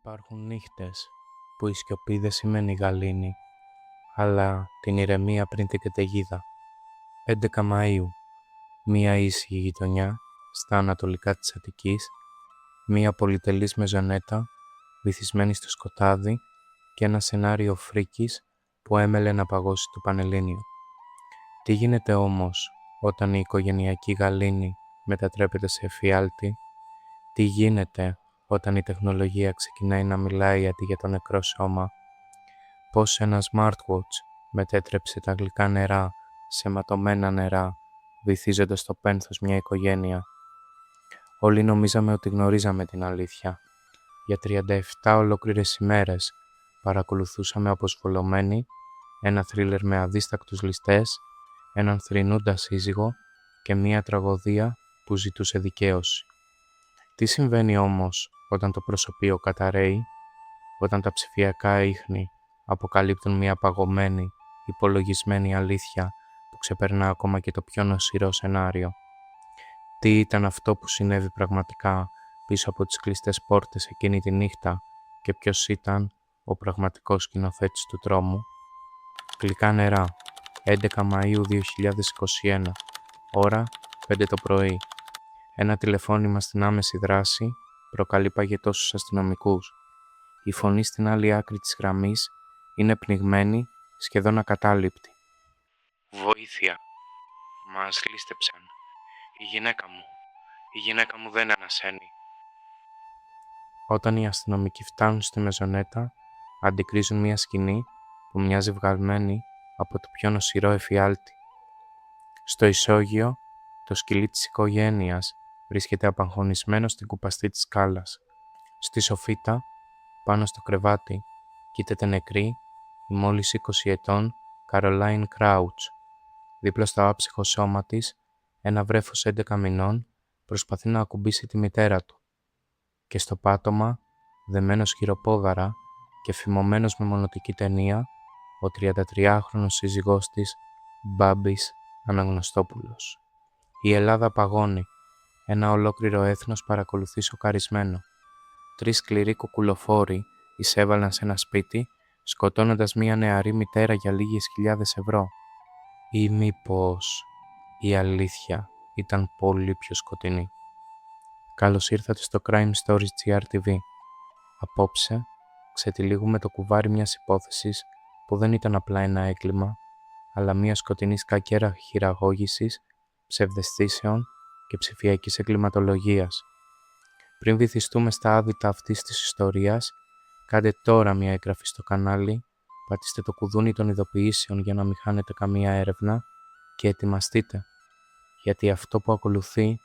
Υπάρχουν νύχτες που η σιωπή δεν σημαίνει γαλήνη, αλλά την ηρεμία πριν την καταιγίδα. 11 Μαΐου, μία ήσυχη γειτονιά στα ανατολικά της Αττικής, μία πολυτελής μεζονέτα βυθισμένη στο σκοτάδι και ένα σενάριο φρίκης που έμελε να παγώσει το Πανελλήνιο. Τι γίνεται όμως όταν η οικογενειακή γαλήνη μετατρέπεται σε εφιάλτη? Τι γίνεται όταν η τεχνολογία ξεκινάει να μιλάει αντί για το νεκρό σώμα? Πώς ένα smartwatch μετέτρεψε τα γλυκά νερά σε ματωμένα νερά, βυθίζοντας στο πένθος μια οικογένεια? Όλοι νομίζαμε ότι γνωρίζαμε την αλήθεια. Για 37 ολόκληρες ημέρες παρακολουθούσαμε αποσβολωμένοι ένα θρίλερ με αδίστακτους ληστές, έναν θρηνούντα σύζυγο και μια τραγωδία που ζητούσε δικαίωση. Τι συμβαίνει όμως όταν το προσωπείο καταρρέει, όταν τα ψηφιακά ίχνη αποκαλύπτουν μια παγωμένη, υπολογισμένη αλήθεια που ξεπερνά ακόμα και το πιο νοσηρό σενάριο? Τι ήταν αυτό που συνέβη πραγματικά πίσω από τις κλειστές πόρτες εκείνη τη νύχτα και ποιος ήταν ο πραγματικός σκηνοθέτης του τρόμου? Γλυκά νερά, 11 Μαΐου 2021, ώρα 5 το πρωί. Ένα τηλεφώνημα στην άμεση δράση προκαλεί παγετό στους αστυνομικούς. Η φωνή στην άλλη άκρη της γραμμής είναι πνιγμένη, σχεδόν ακατάληπτη. «Βοήθεια! Μας λήστεψαν. Η γυναίκα μου δεν ανασένει». Όταν οι αστυνομικοί φτάνουν στη μεζονέτα, αντικρίζουν μια σκηνή που μοιάζει βγαλμένη από το πιο νοσηρό εφιάλτη. Στο ισόγειο, το σκυλί της οικογένειας βρίσκεται απαγχωνισμένο στην κουπαστή της σκάλας. Στη σοφίτα, πάνω στο κρεβάτι, κοίταται νεκρή η μόλις 20 ετών Καρολάιν Κράουτς. Δίπλα στο άψυχο σώμα της, ένα βρέφος 11 μηνών προσπαθεί να ακουμπήσει τη μητέρα του. Και στο πάτωμα, δεμένος χειροπόδαρα και φημωμένος με μονοτική ταινία, ο 33χρονος σύζυγός της, Μπάμπης Αναγνωστόπουλος. Η Ελλάδα παγώνει. Ένα ολόκληρο έθνος παρακολουθεί σοκαρισμένο. 3 σκληροί κουκουλοφόροι εισέβαλαν σε ένα σπίτι, σκοτώνοντας μία νεαρή μητέρα για λίγες χιλιάδες ευρώ. Ή μήπως η αλήθεια ήταν πολύ πιο σκοτεινή? Καλώς ήρθατε στο Crime Stories GRTV. Απόψε ξετυλίγουμε το κουβάρι μιας υπόθεσης που δεν ήταν απλά ένα έγκλημα, αλλά μια σκοτεινή σκακέρα χειραγώγησης, ψευδαισθήσεων και ψηφιακής εγκληματολογίας. Πριν βυθιστούμε στα άδυτα αυτής της ιστορίας, κάντε τώρα μια εγγραφή στο κανάλι, πατήστε το κουδούνι των ειδοποιήσεων για να μην χάνετε καμία έρευνα και ετοιμαστείτε, γιατί αυτό που ακολουθεί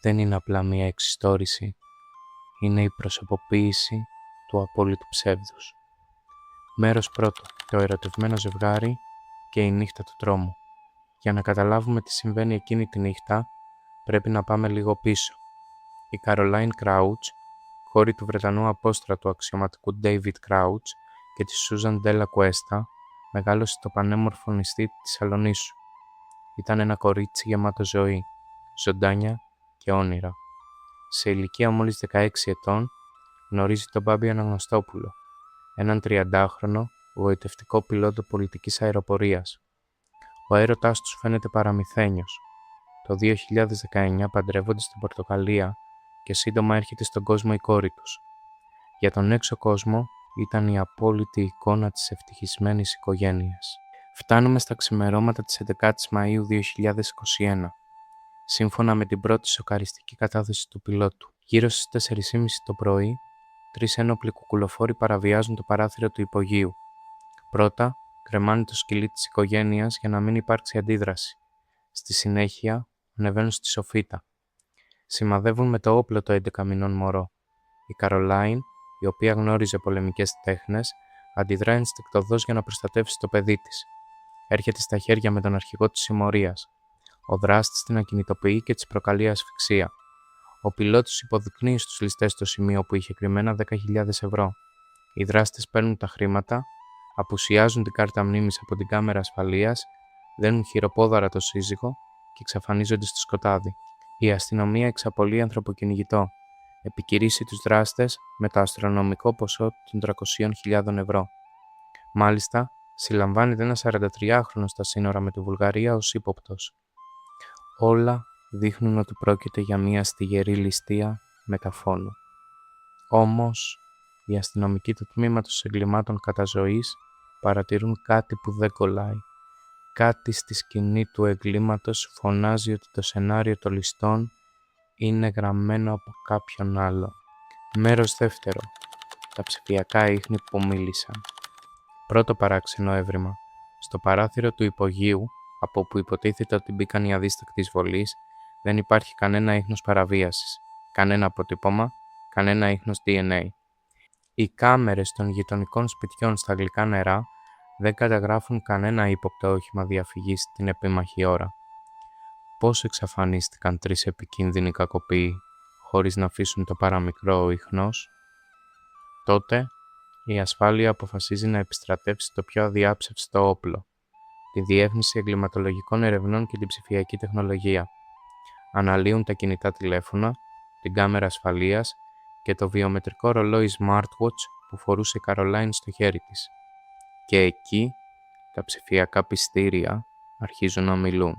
δεν είναι απλά μια εξιστόρηση, είναι η προσωποποίηση του απόλυτου ψεύδους. Μέρος πρώτο, το ερωτευμένο ζευγάρι και η νύχτα του τρόμου. Για να καταλάβουμε τι συμβαίνει εκείνη τη νύχτα, πρέπει να πάμε λίγο πίσω. Η Καρολάιν Κράουτς, κόρη του Βρετανού απόστρατου αξιωματικού David Crouch και της Σούζαν Ντέλα Κουέστα, μεγάλωσε στο πανέμορφο νησί της Σαλονίσου. Ήταν ένα κορίτσι γεμάτο ζωή, ζωντάνια και όνειρα. Σε ηλικία μόλις 16 ετών, γνωρίζει τον Μπάμπη Αναγνωστόπουλο, έναν 30χρονο γοητευτικό πιλότο πολιτικής αεροπορίας. Ο έρωτάς τους φαίνεται παραμυθένιος. Το 2019 παντρεύονται στην Πορτογαλία και σύντομα έρχεται στον κόσμο η κόρη τους. Για τον έξω κόσμο ήταν η απόλυτη εικόνα της ευτυχισμένης οικογένειας. Φτάνουμε στα ξημερώματα της 11ης Μαΐου 2021. Σύμφωνα με την πρώτη σοκαριστική κατάδοση του πιλότου, γύρω στις 4:30 το πρωί, 3 ένοπλοι κουκουλοφόροι παραβιάζουν το παράθυρο του υπογείου. Πρώτα, κρεμάνε το σκυλί της οικογένειας για να μην υπάρξει αντίδραση. Στη συνέχεια, ανεβαίνουν στη σοφίτα. Σημαδεύουν με το όπλο το 11 μηνών μωρό. Η Καρολάιν, η οποία γνώριζε πολεμικές τέχνες, αντιδρά ενστικτωδώς για να προστατεύσει το παιδί της. Έρχεται στα χέρια με τον αρχηγό της συμμορίας. Ο δράστης την ακινητοποιεί και της προκαλεί ασφυξία. Ο πιλότος υποδεικνύει στους ληστές το σημείο που είχε κρυμμένα 10.000 ευρώ. Οι δράστες παίρνουν τα χρήματα, απουσιάζουν την κάρτα μνήμης από την κάμερα ασφαλείας, δένουν χειροπόδαρα το σύζυγο και εξαφανίζονται στο σκοτάδι. Η αστυνομία εξαπολύει ανθρωποκυνηγητό. επικηρύσσει τους δράστες με το αστρονομικό ποσό των 300.000 ευρώ. Μάλιστα, συλλαμβάνεται ένας 43χρονος στα σύνορα με τη Βουλγαρία ως ύποπτος. Όλα δείχνουν ότι πρόκειται για μια στιγερή ληστεία μεταφώνου. Όμως, οι αστυνομικοί του τμήματος εγκλημάτων καταζωής παρατηρούν κάτι που δεν κολλάει. Κάτι στη σκηνή του εγκλήματος φωνάζει ότι το σενάριο των ληστών είναι γραμμένο από κάποιον άλλο. Μέρος δεύτερο. Τα ψηφιακά ίχνη που μίλησαν. Πρώτο παράξενο έβριμα. Στο παράθυρο του υπογείου, από όπου υποτίθεται ότι μπήκαν οι αδίστακτοι εισβολείς, δεν υπάρχει κανένα ίχνος παραβίασης, κανένα αποτύπωμα, κανένα ίχνος DNA. Οι κάμερες των γειτονικών σπιτιών στα γλυκά νερά δεν καταγράφουν κανένα ύποπτο όχημα διαφυγής την επίμαχη ώρα. Πώς εξαφανίστηκαν 3 επικίνδυνοι κακοποιοί χωρίς να αφήσουν το παραμικρό ίχνος? Τότε, η ασφάλεια αποφασίζει να επιστρατεύσει το πιο αδιάψευστο όπλο, τη διεύθυνση εγκληματολογικών ερευνών και την ψηφιακή τεχνολογία. Αναλύουν τα κινητά τηλέφωνα, την κάμερα ασφαλείας και το βιομετρικό ρολόι smartwatch που φορούσε η Καρολάιν στο χέρι της. Και εκεί τα ψηφιακά πιστήρια αρχίζουν να μιλούν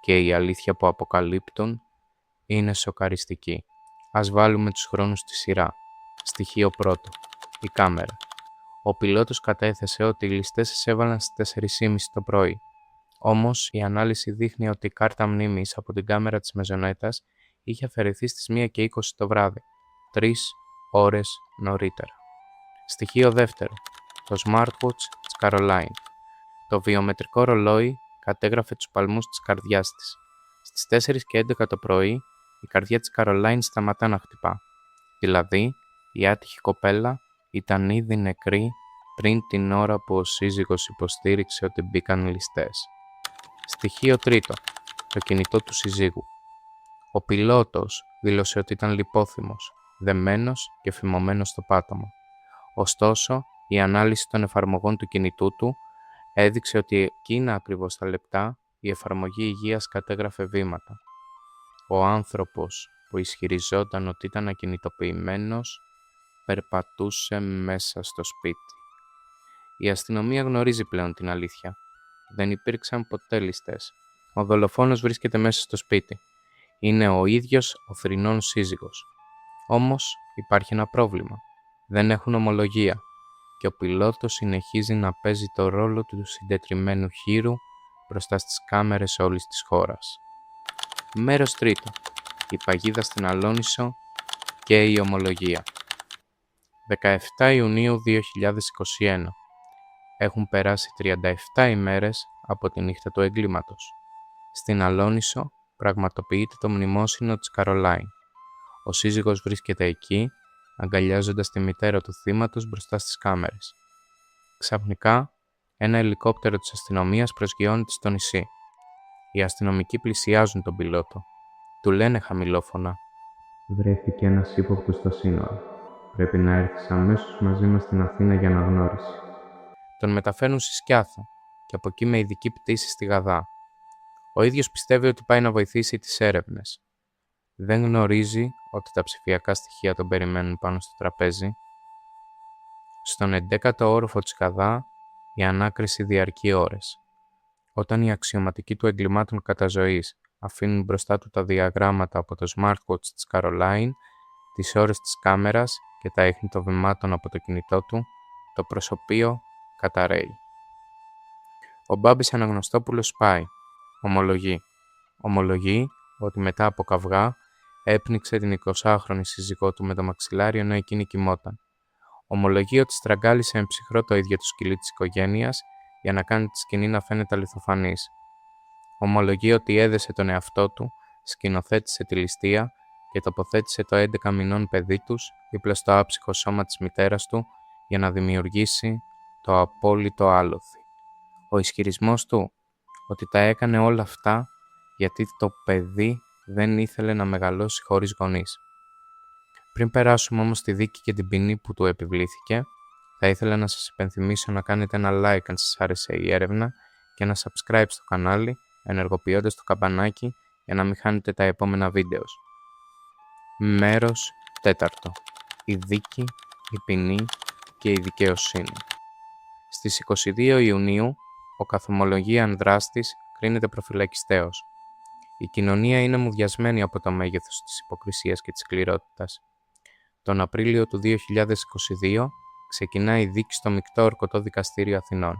και η αλήθεια που αποκαλύπτουν είναι σοκαριστική. Ας βάλουμε τους χρόνους στη σειρά. Στοιχείο πρώτο. Η κάμερα. Ο πιλότος κατέθεσε ότι οι ληστές εισέβαλαν στις 4:30 το πρωί. Όμως η ανάλυση δείχνει ότι η κάρτα μνήμης από την κάμερα της μεζονέτας είχε αφαιρεθεί στις 1:20 το βράδυ, 3 ώρες νωρίτερα. Στοιχείο δεύτερο. Το smartwatch της Καρολάιν. Το βιομετρικό ρολόι κατέγραφε τους παλμούς της καρδιάς της. Στις 4:11 το πρωί η καρδιά της Καρολάιν σταματά να χτυπά. Δηλαδή, η άτυχη κοπέλα ήταν ήδη νεκρή πριν την ώρα που ο σύζυγος υποστήριξε ότι μπήκαν ληστές. Στοιχείο τρίτο. Το κινητό του συζύγου. Ο πιλότος δήλωσε ότι ήταν λιπόθυμος, δεμένος και φημωμένος στο πάτωμα. Ωστόσο, η ανάλυση των εφαρμογών του κινητού του έδειξε ότι εκείνα ακριβώς τα λεπτά η εφαρμογή υγείας κατέγραφε βήματα. Ο άνθρωπος που ισχυριζόταν ότι ήταν ακινητοποιημένος περπατούσε μέσα στο σπίτι. Η αστυνομία γνωρίζει πλέον την αλήθεια. Δεν υπήρξαν ποτέ ληστές. Ο δολοφόνος βρίσκεται μέσα στο σπίτι. Είναι ο ίδιος ο θρηνών σύζυγος. Όμως υπάρχει ένα πρόβλημα. Δεν έχουν ομολογία και ο πιλότος συνεχίζει να παίζει το ρόλο του συντετριμμένου χήρου μπροστά στις κάμερες όλης της χώρας. Μέρος τρίτο. Η παγίδα στην Αλόνισο και η ομολογία. 17 Ιουνίου 2021. Έχουν περάσει 37 ημέρες από τη νύχτα του εγκλήματος. Στην Αλόνισο πραγματοποιείται το μνημόσυνο της Καρολάιν. Ο σύζυγος βρίσκεται εκεί, αγκαλιάζοντας τη μητέρα του θύματος μπροστά στις κάμερες. Ξαφνικά, ένα ελικόπτερο της αστυνομίας προσγειώνεται στο νησί. Οι αστυνομικοί πλησιάζουν τον πιλότο. Του λένε χαμηλόφωνα: «Βρέθηκε ένας ύποπτος στο σύνορο. Πρέπει να έρθεις αμέσως μαζί μας στην Αθήνα για αναγνώριση». Τον μεταφέρουν στη Σκιάθο και από εκεί με ειδική πτήση στη Γαδά. Ο ίδιος πιστεύει ότι πάει να βοηθήσει τις έρευνες. Δεν γνωρίζει ότι τα ψηφιακά στοιχεία τον περιμένουν πάνω στο τραπέζι. Στον 11ο όροφο της Γαδά η ανάκριση διαρκεί ώρες. Όταν οι αξιωματικοί του εγκλημάτων καταζωής αφήνουν μπροστά του τα διαγράμματα από το smartwatch της Καρολάιν, τις ώρες της κάμερας και τα ίχνη των βημάτων από το κινητό του, το προσωπείο καταραίει. Ο Μπάμπης Αναγνωστόπουλος σπάει. Ομολογεί ότι μετά από καυγά έπνιξε την 20χρονη σύζυγό του με το μαξιλάρι ενώ εκείνη κοιμόταν. Ομολογεί ότι στραγγάλισε με ψυχρό το ίδιο το σκυλί της οικογένειας για να κάνει τη σκηνή να φαίνεται αληθοφανής. Ομολογεί ότι έδεσε τον εαυτό του, σκηνοθέτησε τη ληστεία και τοποθέτησε το 11 μηνών παιδί τους δίπλα στο άψυχο σώμα της μητέρας του για να δημιουργήσει το απόλυτο άλοθη. Ο ισχυρισμός του ότι τα έκανε όλα αυτά γιατί το παιδί δεν ήθελε να μεγαλώσει χωρίς γονείς. Πριν περάσουμε όμως στη δίκη και την ποινή που του επιβλήθηκε, θα ήθελα να σας υπενθυμίσω να κάνετε ένα like αν σας άρεσε η έρευνα και ένα subscribe στο κανάλι, ενεργοποιώντας το καμπανάκι για να μην χάνετε τα επόμενα βίντεο. Μέρος Τέταρτο. Η δίκη, η ποινή και η δικαιοσύνη. Στις 22 Ιουνίου, ο καθομολογίαν δράστης κρίνεται προφυλακιστέος. Η κοινωνία είναι μουδιασμένη από το μέγεθος της υποκρισίας και της σκληρότητας. Τον Απρίλιο του 2022 ξεκινά η δίκη στο Μεικτό Ορκωτό Δικαστήριο Αθηνών.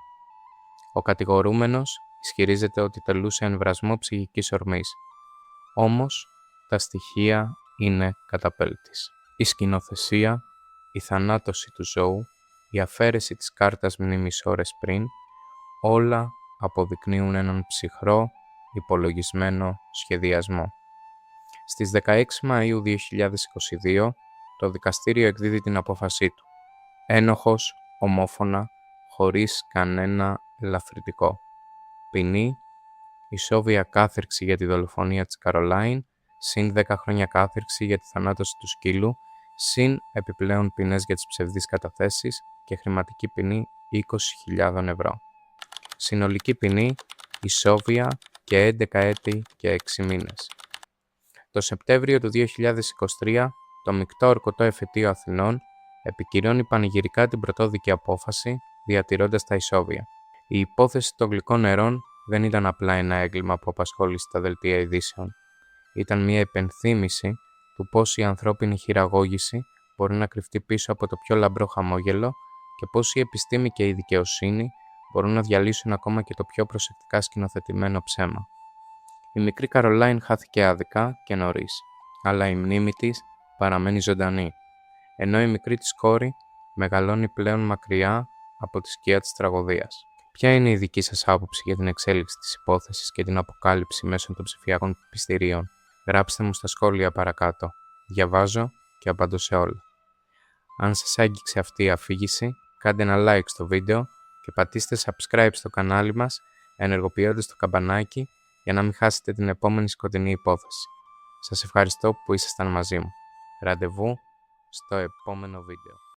Ο κατηγορούμενος ισχυρίζεται ότι τελούσε εμβρασμό ψυχικής ορμής. Όμως, τα στοιχεία είναι καταπέλτης. Η σκηνοθεσία, η θανάτωση του ζώου, η αφαίρεση της κάρτας μνήμης ώρες πριν, όλα αποδεικνύουν έναν ψυχρό, υπολογισμένο σχεδιασμό. Στις 16 Μαΐου 2022, το δικαστήριο εκδίδει την απόφασή του. Ένοχος, ομόφωνα, χωρίς κανένα ελαφρυντικό. Ποινή, ισόβια κάθυρξη για τη δολοφονία της Καρολάιν, συν 10 χρόνια κάθυρξη για τη θανάτωση του σκύλου, συν επιπλέον ποινές για τις ψευδείς καταθέσεις και χρηματική ποινή 20.000 ευρώ. Συνολική ποινή, ισόβια και 11 έτη και 6 μήνες. Το Σεπτέμβριο του 2023, το Μεικτό Ορκωτό Εφετείο Αθηνών επικυρώνει πανηγυρικά την πρωτόδικη απόφαση, διατηρώντας τα ισόβια. Η υπόθεση των γλυκών νερών δεν ήταν απλά ένα έγκλημα που απασχόλησε τα δελτία ειδήσεων. Ήταν μια υπενθύμηση του πώς η ανθρώπινη χειραγώγηση μπορεί να κρυφτεί πίσω από το πιο λαμπρό χαμόγελο και πώς η επιστήμη και η δικαιοσύνη μπορούν να διαλύσουν ακόμα και το πιο προσεκτικά σκηνοθετημένο ψέμα. Η μικρή Καρολάιν χάθηκε άδικα και νωρίς, αλλά η μνήμη της παραμένει ζωντανή, ενώ η μικρή της κόρη μεγαλώνει πλέον μακριά από τη σκιά της τραγωδίας. Ποια είναι η δική σας άποψη για την εξέλιξη της υπόθεσης και την αποκάλυψη μέσω των ψηφιακών πιστηρίων? Γράψτε μου στα σχόλια παρακάτω. Διαβάζω και απαντώ σε όλα. Αν σας άγγιξε αυτή η αφήγηση, κάντε ένα like στο βίντεο και πατήστε subscribe στο κανάλι μας, ενεργοποιώντας το καμπανάκι για να μην χάσετε την επόμενη σκοτεινή υπόθεση. Σας ευχαριστώ που ήσασταν μαζί μου. Ραντεβού στο επόμενο βίντεο.